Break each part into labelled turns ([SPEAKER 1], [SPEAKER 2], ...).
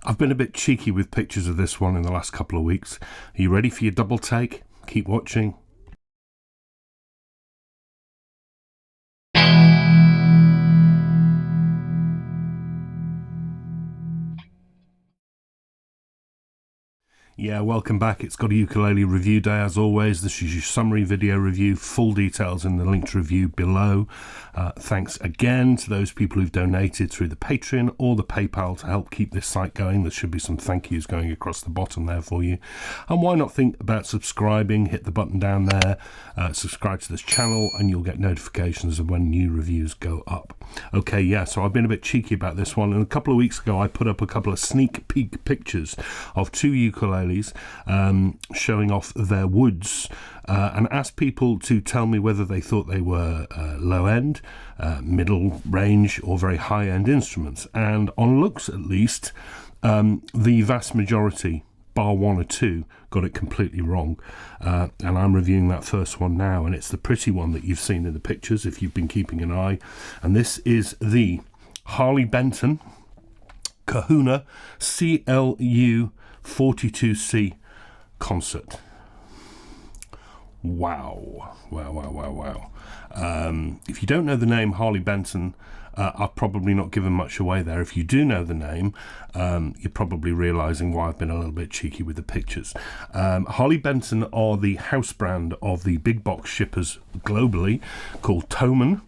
[SPEAKER 1] I've been a bit cheeky with pictures of this one in the last couple of weeks. Are you ready for your double take? Keep watching. Yeah, welcome back. It's GotAUkulele review day as always. This is your summary video review. Full details in the linked review below. Thanks again to those people who've donated through the Patreon or the PayPal to help keep this site going. There should be some thank yous going across the bottom there for you. And why not think about subscribing? Hit the button down there, subscribe to this channel, and you'll get notifications of when new reviews go up. Okay, yeah, so I've been a bit cheeky about this one. And a couple of weeks ago, I put up a couple of sneak peek pictures of two ukuleles showing off their woods and asked people to tell me whether they thought they were low end, middle range or very high end instruments. And on looks at least, the vast majority, bar one or two, got it completely wrong. And I'm reviewing that first one now, and it's the pretty one that you've seen in the pictures if you've been keeping an eye. And this is the Harley Benton Kahuna CLU-42C concert. Wow. If you don't know the name Harley Benton, I've probably not given much away there. If you do know the name, you're probably realising why I've been a little bit cheeky with the pictures. Harley Benton are the house brand of the big box shippers globally called Thomann,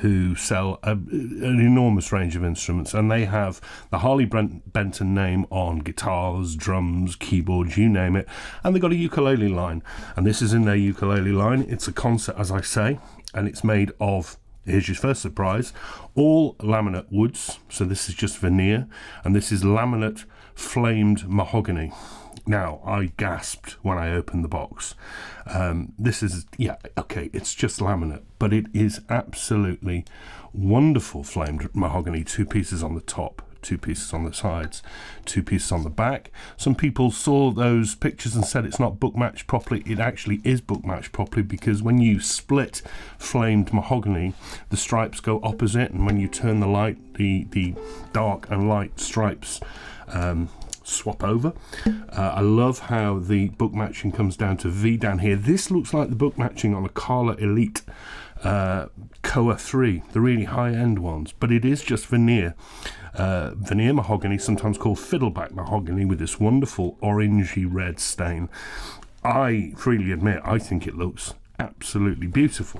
[SPEAKER 1] who sell an enormous range of instruments, and they have the Harley Benton name on guitars, drums, keyboards, you name it, and they've got a ukulele line, and this is in their ukulele line. It's a concert, as I say, and it's made of, here's your first surprise, all laminate woods, so this is just veneer, and this is laminate flamed mahogany. Now, I gasped when I opened the box. This is, yeah, okay, it's just laminate, but it is absolutely wonderful flamed mahogany. 2 pieces on the top, 2 pieces on the sides, 2 pieces on the back. Some people saw those pictures and said it's not book matched properly. It actually is book matched properly, because when you split flamed mahogany, the stripes go opposite, and when you turn the light, the dark and light stripes swap over. I love how the book matching comes down to V down here. This looks like the book matching on a Carla Elite Koa 3, the really high-end ones, but it is just veneer. Veneer mahogany, sometimes called fiddleback mahogany, with this wonderful orangey red stain. I freely admit, I think it looks absolutely beautiful.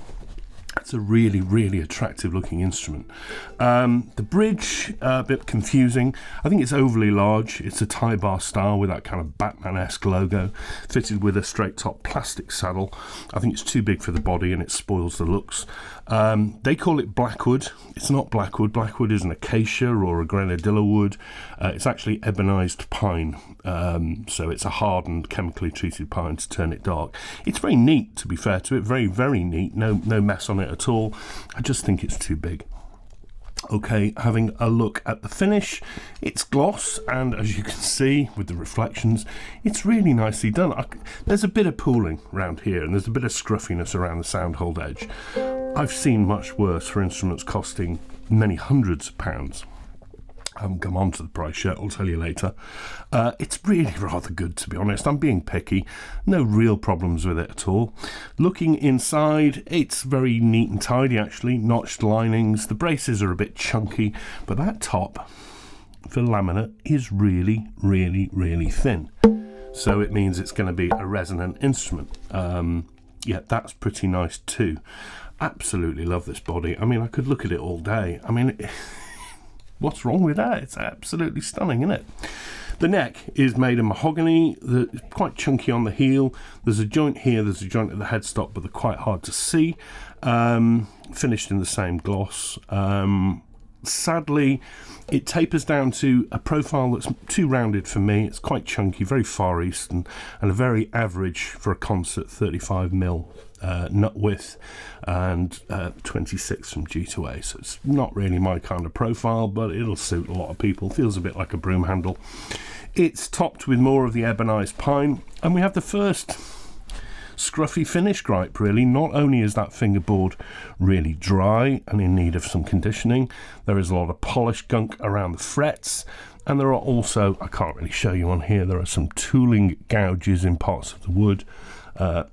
[SPEAKER 1] It's a really, really attractive looking instrument. The bridge, a bit confusing. I think it's overly large. It's a tie bar style with that kind of Batman-esque logo, fitted with a straight top plastic saddle. I think it's too big for the body and it spoils the looks. They call it blackwood. It's not blackwood. Blackwood is an acacia or a grenadilla wood. It's actually ebonized pine. So it's a hardened, chemically treated pine to turn it dark. It's very neat, to be fair to it. Very, very neat. No mess on it at all. I just think it's too big. Okay, having a look at the finish, it's gloss, and as you can see with the reflections, it's really nicely done. There's a bit of pooling around here, and there's a bit of scruffiness around the soundhold edge. I've seen much worse for instruments costing many hundreds of pounds. I haven't come on to the price yet, I'll tell you later. It's really rather good, to be honest. I'm being picky. No real problems with it at all. Looking inside, it's very neat and tidy, actually. Notched linings. The braces are a bit chunky, but that top for laminate is really, really, really thin. So it means it's going to be a resonant instrument. Yeah, that's pretty nice too. Absolutely love this body. I mean, I could look at it all day. I mean, what's wrong with that? It's absolutely stunning, isn't it? The neck is made of mahogany. It's quite chunky on the heel. There's a joint here, there's a joint at the headstock, but they're quite hard to see. Finished in the same gloss. Sadly, it tapers down to a profile that's too rounded for me. It's quite chunky, very Far East, and a very average for a concert 35mm nut width, and 26 from G to A. So it's not really my kind of profile, but it'll suit a lot of people. Feels a bit like a broom handle. It's topped with more of the ebonized pine, and we have the first scruffy finish gripe, really. Not only is that fingerboard really dry and in need of some conditioning, there is a lot of polish gunk around the frets, And there are also, I can't really show you on here, there are some tooling gouges in parts of the wood.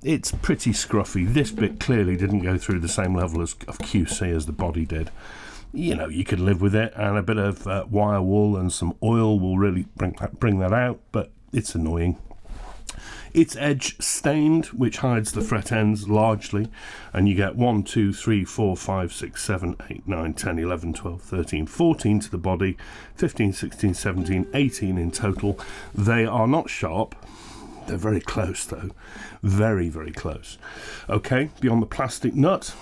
[SPEAKER 1] It's pretty scruffy. This bit clearly didn't go through the same level of QC as the body did. You know, you could live with it, and a bit of wire wool and some oil will really bring that out, but it's annoying. It's edge stained, which hides the fret ends largely, and you get 1, 2, 3, 4, 5, 6, 7, 8, 9, 10, 11, 12, 13, 14 to the body, 15, 16, 17, 18 in total. They are not sharp. They're very close, though. Very, very close. Okay, beyond the plastic nut,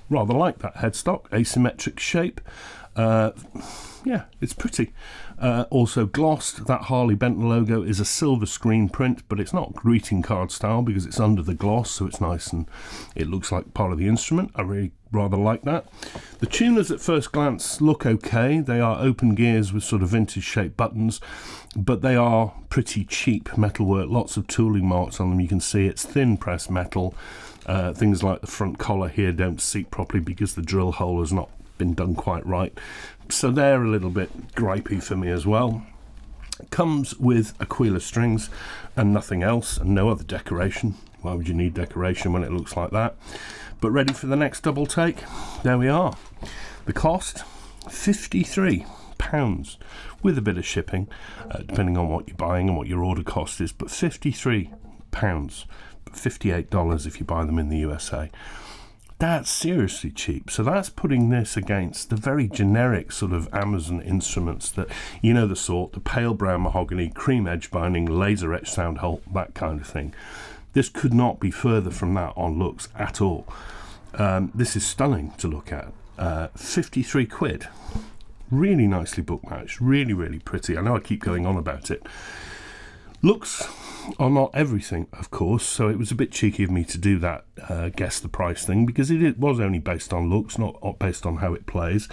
[SPEAKER 1] rather like that headstock, asymmetric shape. Yeah, it's pretty. Also glossed. That Harley Benton logo is a silver screen print, but it's not greeting card style because it's under the gloss, so it's nice and it looks like part of the instrument. I really rather like that. The tuners at first glance look okay. They are open gears with sort of vintage shaped buttons, but they are pretty cheap metalwork. Lots of tooling marks on them. You can see it's thin pressed metal. Things like the front collar here don't seat properly because the drill hole has not been done quite right, so they're a little bit gripey for me as well. It comes with Aquila strings and nothing else, and no other decoration. Why would you need decoration when it looks like that? But ready for the next double take? There we are. The cost, £53 with a bit of shipping, depending on what you're buying and what your order cost is, but £53, but $58 if you buy them in the USA. That's seriously cheap. So that's putting this against the very generic sort of Amazon instruments that, you know the sort, the pale brown mahogany, cream edge binding, laser etch sound hole, that kind of thing. This could not be further from that on looks at all. This is stunning to look at. 53 quid. Really nicely book matched. Really, really pretty. I know I keep going on about it. Looks are not everything, of course, so it was a bit cheeky of me to do that guess the price thing, because it was only based on looks, not based on how it plays.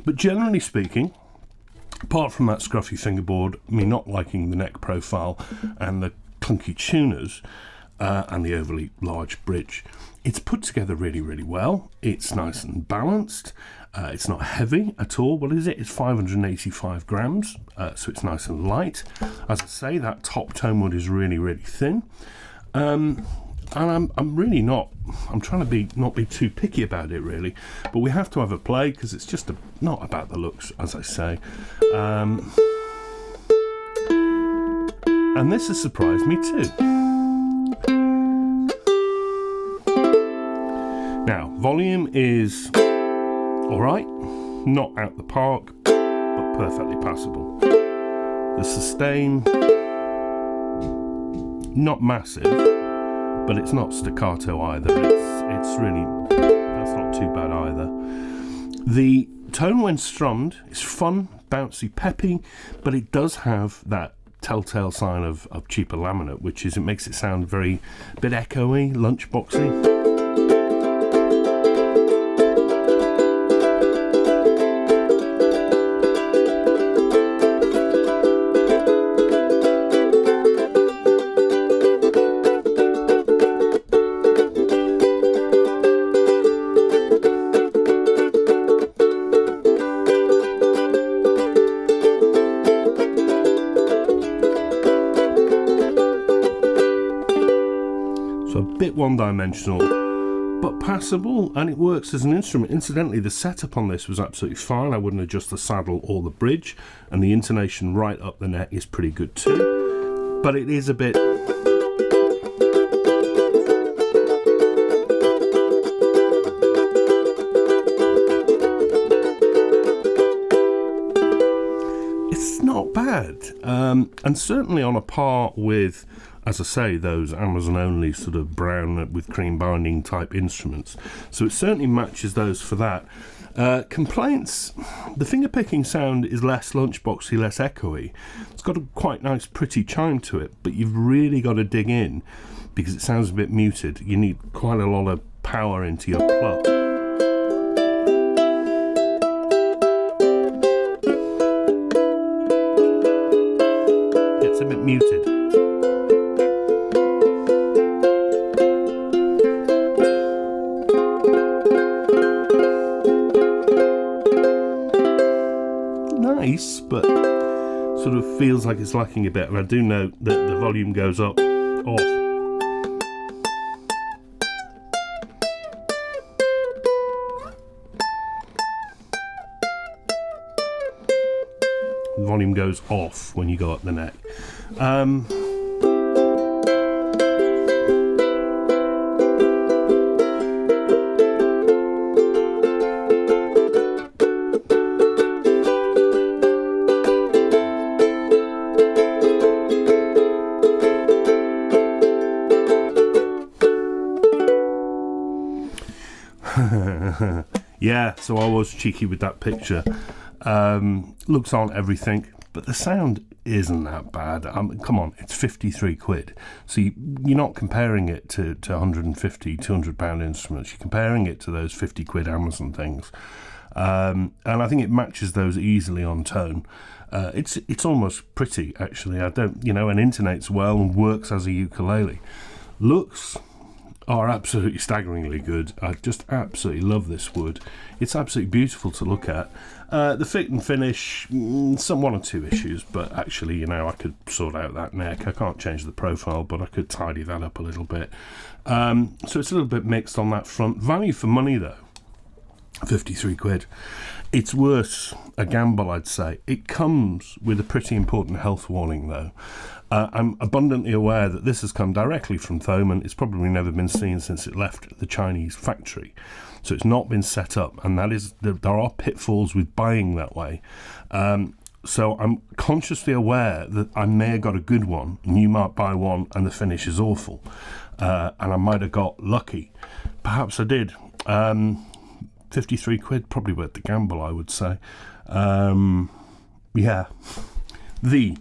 [SPEAKER 1] But generally speaking, apart from that scruffy fingerboard, me not liking the neck profile and the clunky tuners and the overly large bridge, it's put together really, really well. It's nice and balanced. It's not heavy at all. What is it? It's 585 grams, so it's nice and light. As I say, that top tone wood is really, really thin. And I'm really not. I'm trying to not be too picky about it, really. But we have to have a play because it's just not about the looks, as I say. And this has surprised me too. Now, volume is all right, not out the park, but perfectly passable. The sustain, not massive, but it's not staccato either. It's really, that's not too bad either. The tone when strummed is fun, bouncy, peppy, but it does have that telltale sign of cheaper laminate, which is it makes it sound a bit echoey, lunchboxy. Bit one-dimensional, but passable, and it works as an instrument. Incidentally, the setup on this was absolutely fine. I wouldn't adjust the saddle or the bridge, and the intonation right up the neck is pretty good too, but it is a bit... It's not bad, and certainly on a par with, as I say, those Amazon-only sort of brown with cream binding type instruments. So it certainly matches those for that. Complaints, the finger-picking sound is less lunchboxy, less echoey. It's got a quite nice, pretty chime to it, but you've really got to dig in because it sounds a bit muted. You need quite a lot of power into your pluck. It's a bit muted. Nice, but sort of feels like it's lacking a bit, and I do note that the volume goes up, off. The volume goes off when you go up the neck. Yeah, so I was cheeky with that picture. Looks on everything, but the sound isn't that bad. Come on, it's 53 quid. So you're not comparing it to 150, 200 pound instruments. You're comparing it to those 50 quid Amazon things. And I think it matches those easily on tone. It's almost pretty, actually. And intonates well and works as a ukulele. Looks are absolutely staggeringly good. I just absolutely love this wood. It's absolutely beautiful to look at. The fit and finish, one or two issues, but actually, I could sort out that neck. I can't change the profile, but I could tidy that up a little bit. So it's a little bit mixed on that front. Value for money, though, 53 quid. It's worth a gamble, I'd say. It comes with a pretty important health warning, though. I'm abundantly aware that this has come directly from Thomann. It's probably never been seen since it left the Chinese factory. So it's not been set up, and there are pitfalls with buying that way. So I'm consciously aware that I may have got a good one, and you might buy one and the finish is awful. And I might have got lucky. Perhaps I did. 53 quid, probably worth the gamble, I would say. Yeah. The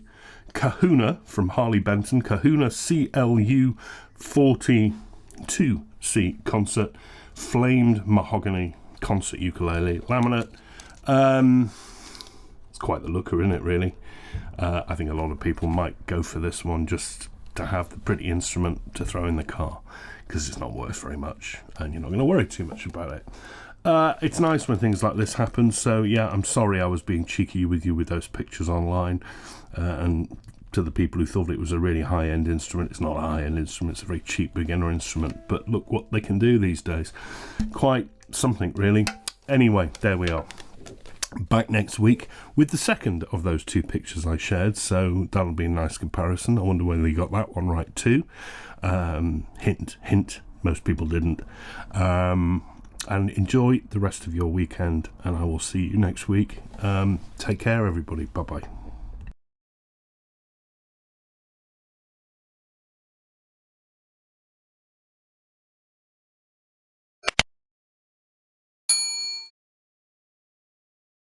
[SPEAKER 1] Kahuna from Harley Benton, Kahuna CLU-42C concert, flamed mahogany concert ukulele, laminate. It's quite the looker, isn't it, really? I think a lot of people might go for this one just to have the pretty instrument to throw in the car, because it's not worth very much and you're not going to worry too much about it. It's nice when things like this happen, so yeah, I'm sorry I was being cheeky with you with those pictures online, and to the people who thought it was a really high-end instrument, it's not a high-end instrument, it's a very cheap beginner instrument, but look what they can do these days. Quite something, really. Anyway, there we are. Back next week with the second of those two pictures I shared, so that'll be a nice comparison. I wonder whether you got that one right too. Hint, hint, most people didn't. And enjoy the rest of your weekend, and I will see you next week. Take care, everybody. Bye-bye.